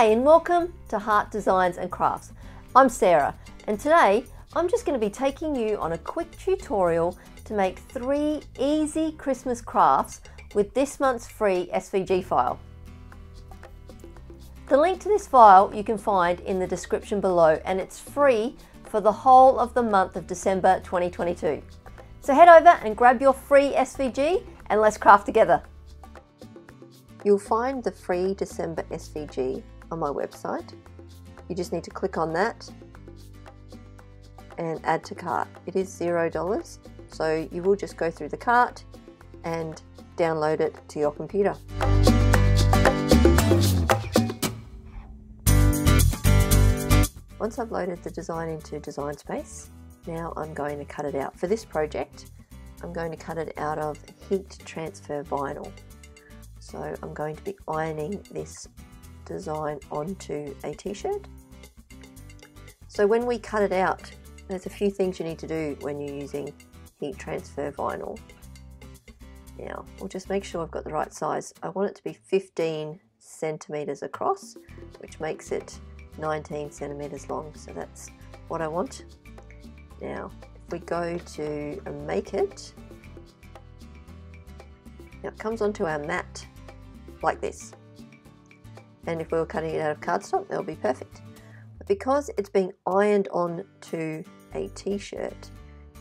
Hi and welcome to Heart Designs and Crafts. I'm Sarah and today I'm just going to be taking you on a quick tutorial to make 3 easy Christmas crafts with this month's free SVG file. The link to this file you can find in the description below and it's free for the whole of the month of December 2022. So head over and grab your free SVG and let's craft together. You'll find the free December SVG on my website. You just need to click on that and add to cart. It is $0, so you will just go through the cart and download it to your computer. Once I've loaded the design into Design Space, now I'm going to cut it out. For this project, I'm going to cut it out of heat transfer vinyl. So I'm going to be ironing this design onto a t-shirt. So when we cut it out, there's a few things you need to do when you're using heat transfer vinyl. Now, we'll just make sure I've got the right size. I want it to be 15 centimeters across, which makes it 19 centimeters long. So that's what I want. Now, if we go to make it, now it comes onto our mat like this. And if we were cutting it out of cardstock, that would be perfect. But because it's being ironed on to a t-shirt,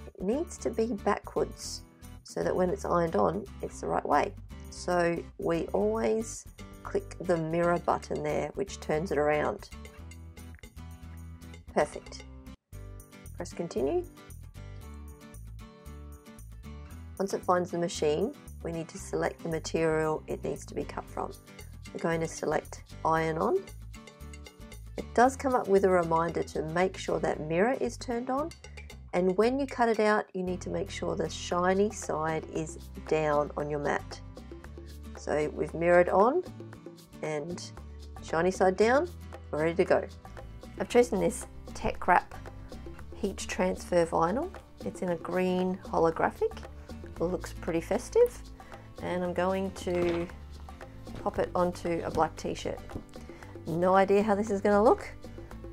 it needs to be backwards so that when it's ironed on, it's the right way. So we always click the mirror button there, which turns it around. Perfect. Press continue. Once it finds the machine, we need to select the material it needs to be cut from. We're going to select iron on. It does come up with a reminder to make sure that mirror is turned on, and when you cut it out you need to make sure the shiny side is down on your mat. So we've mirrored on and shiny side down, we're ready to go. I've chosen this Tech Wrap heat transfer vinyl. It's in a green holographic. It looks pretty festive. And I'm going to pop it onto a black t-shirt. No idea how this is going to look,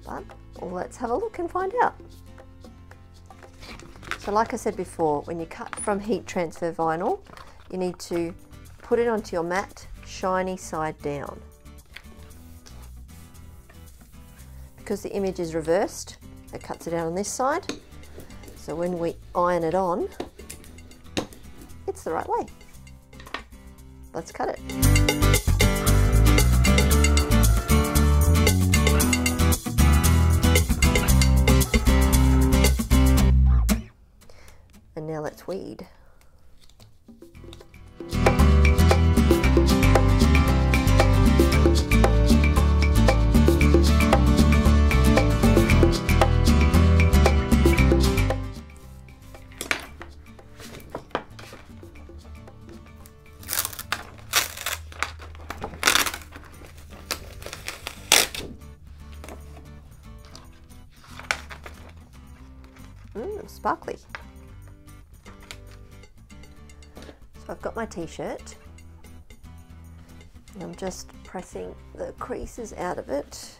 but let's have a look and find out. So like I said before, when you cut from heat transfer vinyl, you need to put it onto your mat, shiny side down. Because the image is reversed, it cuts it out on this side. So when we iron it on, it's the right way. Let's cut it. And now let's weed. Sparkly. So I've got my t-shirt and I'm just pressing the creases out of it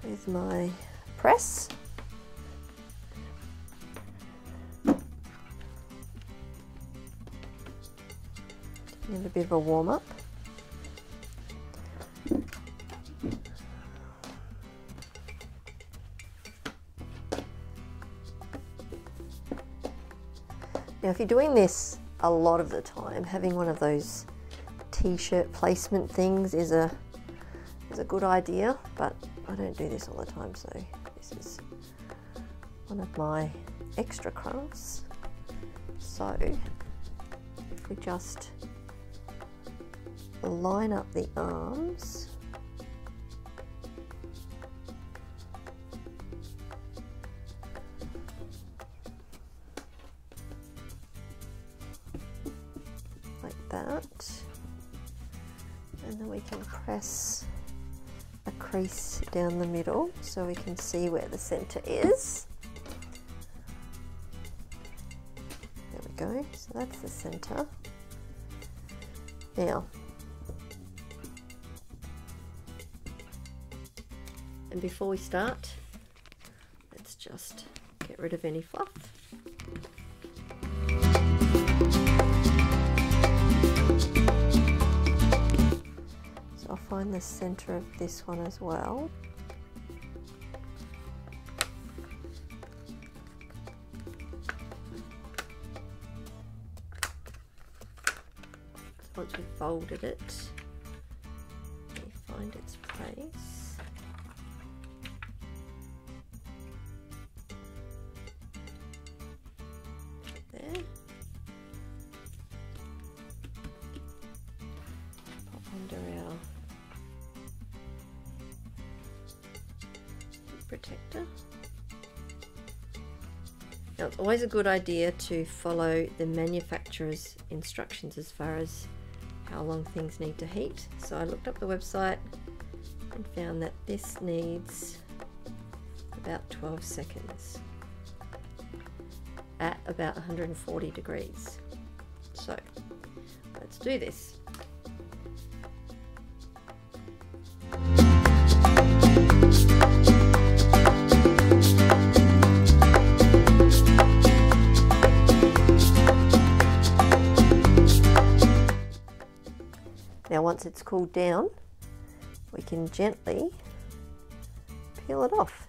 with my press. Give it a bit of a warm up. Now if you're doing this a lot of the time, having one of those t-shirt placement things is a good idea, but I don't do this all the time, so this is one of my extra crafts. So if we just line up the arms, that, and then we can press a crease down the middle so we can see where the center is. There we go, so that's the center. Now And before we start, let's just get rid of any fluff. So I'll find the center of this one as well. Once we've folded it, we find its place. There. Pop under our protector. Now it's always a good idea to follow the manufacturer's instructions as far as how long things need to heat. So I looked up the website and found that this needs about 12 seconds at about 140 degrees. So let's do this. Now once it's cooled down, we can gently peel it off.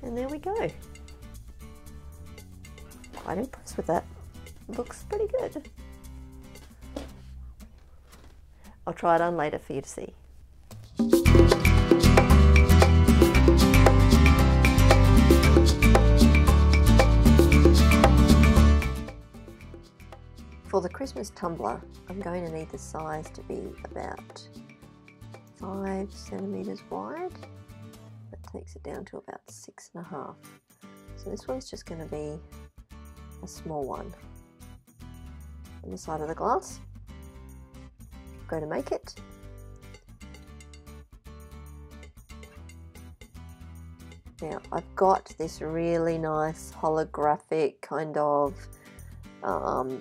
And there we go. Quite impressed with that. Looks pretty good. I'll try it on later for you to see. For the Christmas tumbler, I'm going to need the size to be about 5 centimeters wide. That takes it down to about 6.5. So this one's just going to be a small one. On the side of the glass, I'm going to make it. Now I've got this really nice holographic kind of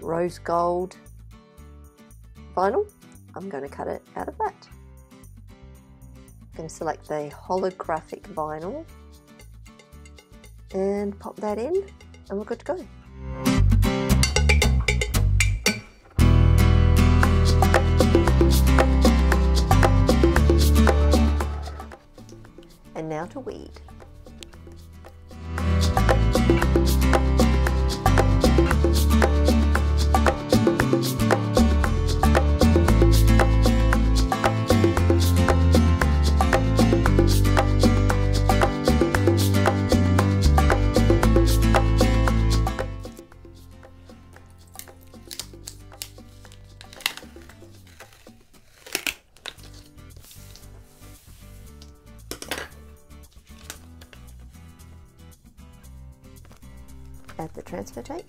rose gold vinyl. I'm going to cut it out of that. I'm going to select the holographic vinyl and pop that in, and we're good to go. And now to weed. Add the transfer tape.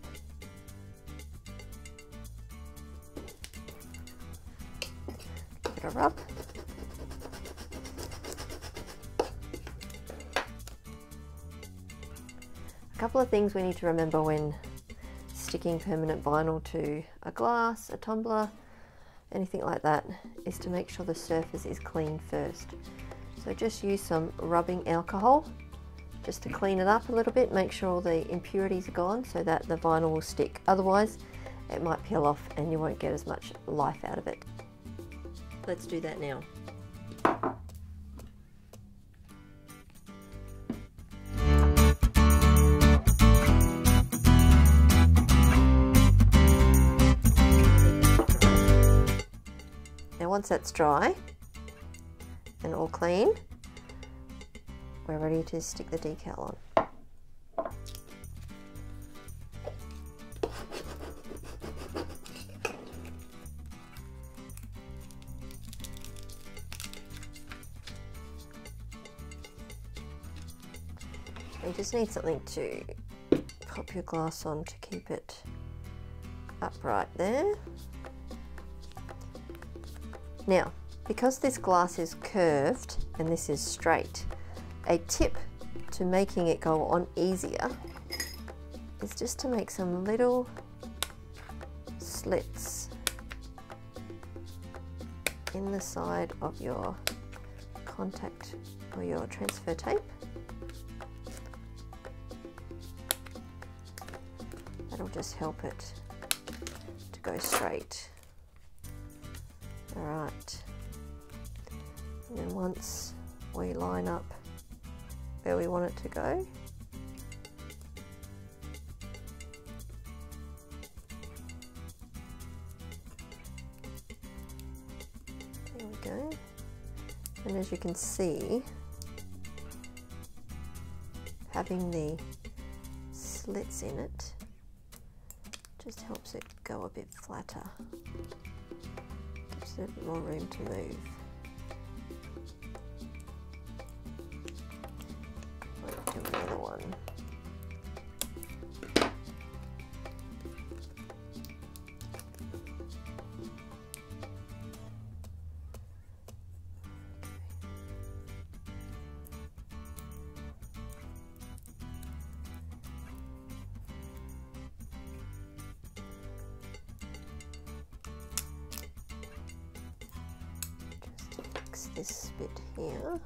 Give it a rub. A couple of things we need to remember when sticking permanent vinyl to a glass, a tumbler, anything like that, is to make sure the surface is clean first. So just use some rubbing alcohol just to clean it up a little bit, make sure all the impurities are gone so that the vinyl will stick. Otherwise it might peel off and you won't get as much life out of it. Let's do that now. Now once that's dry and all clean, we're ready to stick the decal on. You just need something to pop your glass on to keep it upright there. Now, because this glass is curved and this is straight, a tip to making it go on easier is just to make some little slits in the side of your contact or your transfer tape. That'll just help it to go straight. Alright, and then once we line up where we want it to go, there we go. And as you can see, having the slits in it just helps it go a bit flatter, gives it a bit more room to move. Might do another one. This bit here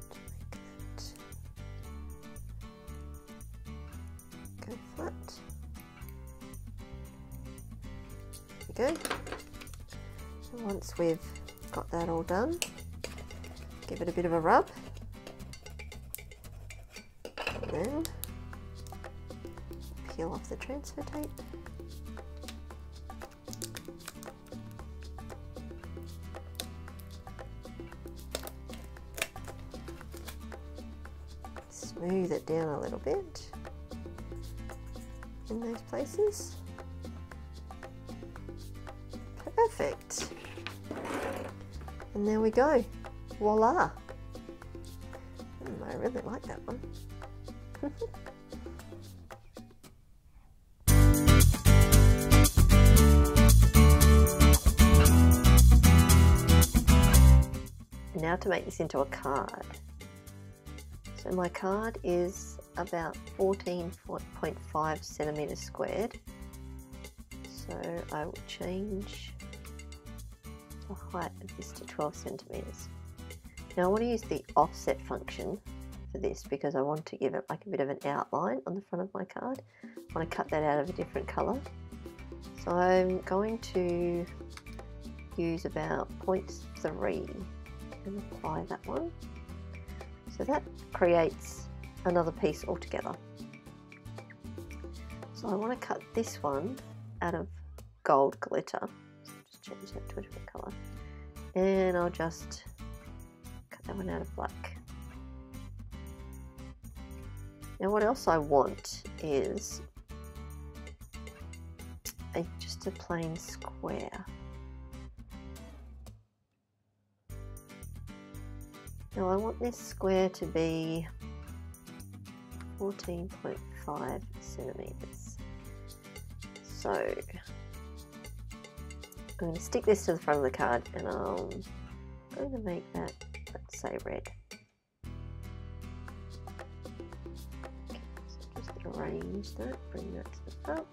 to make that go flat. There we go. So once we've got that all done, give it a bit of a rub, and then peel off the transfer tape. Smooth it down a little bit in those places. Perfect. And there we go. Voila. I really like that one. And now to make this into a card. So my card is about 14.5 centimeters squared. So I will change the height of this to 12 centimeters. Now I want to use the offset function for this because I want to give it like a bit of an outline on the front of my card. I want to cut that out of a different color. So I'm going to use about 0.3 and apply that one. So that creates another piece altogether. So I want to cut this one out of gold glitter. So just change that to a different colour. And I'll just cut that one out of black. Now what else I want is just a plain square. Now I want this square to be 14.5 centimeters. So I'm going to stick this to the front of the card and I'm going to make that, let's say, red. Okay, so just arrange that, bring that to the front.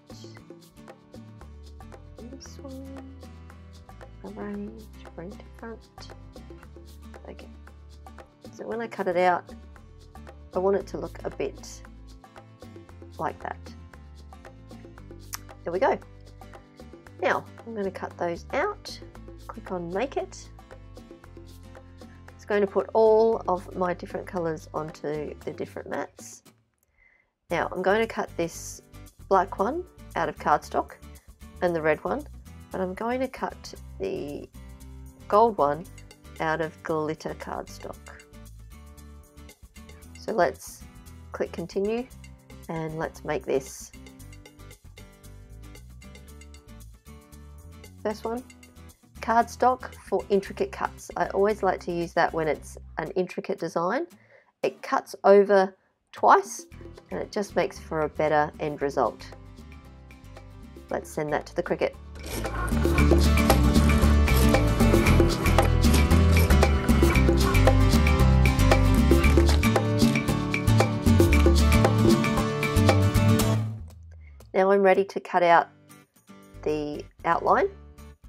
And this one, arrange, bring to front. Okay. So when I cut it out, I want it to look a bit like that. There we go. Now I'm going to cut those out. Click on Make It. It's going to put all of my different colours onto the different mats. Now I'm going to cut this black one out of cardstock and the red one, but I'm going to cut the gold one out of glitter cardstock. So let's click continue and let's make this. First one, cardstock for intricate cuts. I always like to use that when it's an intricate design. It cuts over twice and it just makes for a better end result. Let's send that to the Cricut. Now I'm ready to cut out the outline,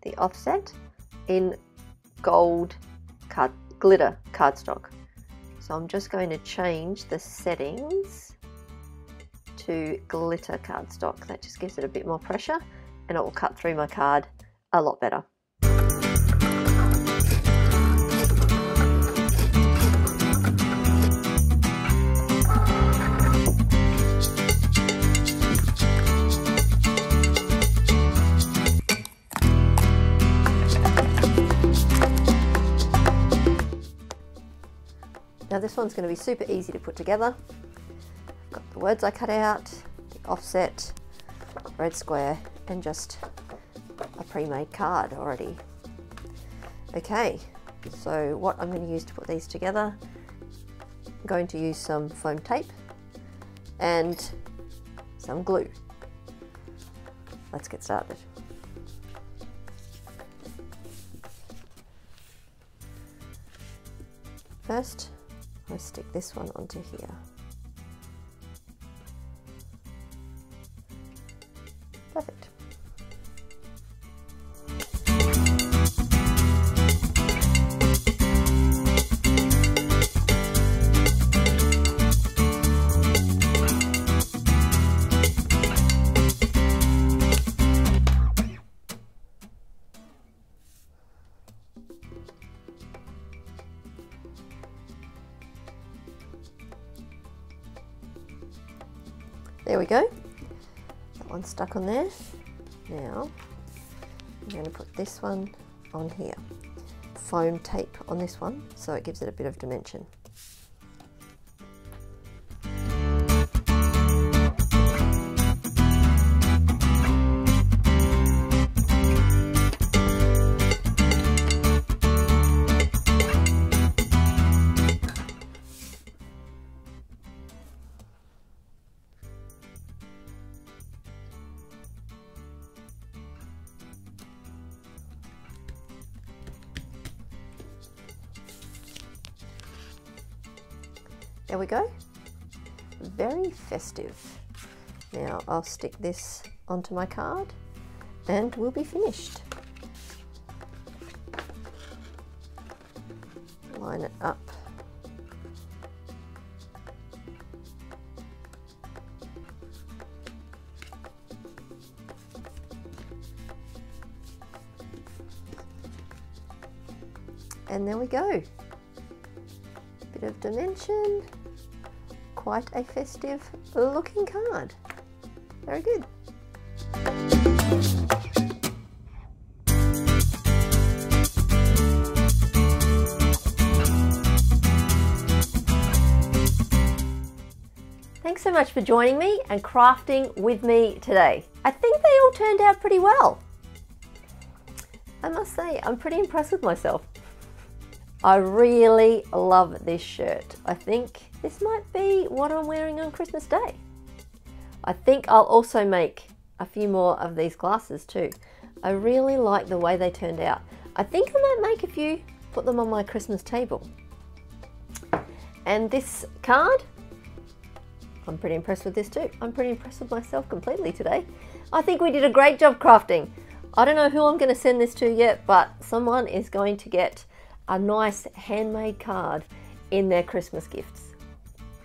the offset, in gold glitter cardstock. So I'm just going to change the settings to glitter cardstock. That just gives it a bit more pressure and it will cut through my card a lot better. Now this one's going to be super easy to put together. I've got the words I cut out, the offset, red square, and just a pre-made card already. Okay, so what I'm going to use to put these together, I'm going to use some foam tape and some glue. Let's get started. First, I'll stick this one onto here. Perfect. There we go, that one's stuck on there. Now I'm going to put this one on here. Foam tape on this one so it gives it a bit of dimension. There we go, very festive. Now I'll stick this onto my card and we'll be finished. Line it up. And there we go. Bit of dimension. Quite a festive looking card. Very good. Thanks so much for joining me and crafting with me today. I think they all turned out pretty well. I must say, I'm pretty impressed with myself. I really love this shirt. I think this might be what I'm wearing on Christmas Day. I think I'll also make a few more of these glasses too. I really like the way they turned out. I think I might make a few, put them on my Christmas table. And this card, I'm pretty impressed with this too. I'm pretty impressed with myself completely today. I think we did a great job crafting. I don't know who I'm going to send this to yet, but someone is going to get a nice handmade card in their Christmas gifts.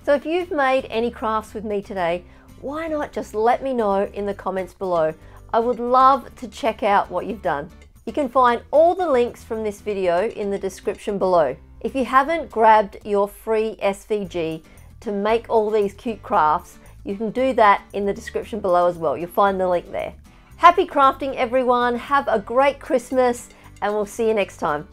So if you've made any crafts with me today, why not just let me know in the comments below. I would love to check out what you've done. You can find all the links from this video in the description below. If you haven't grabbed your free SVG to make all these cute crafts, you can do that in the description below as well. You'll find the link there. Happy crafting everyone, have a great Christmas, and we'll see you next time.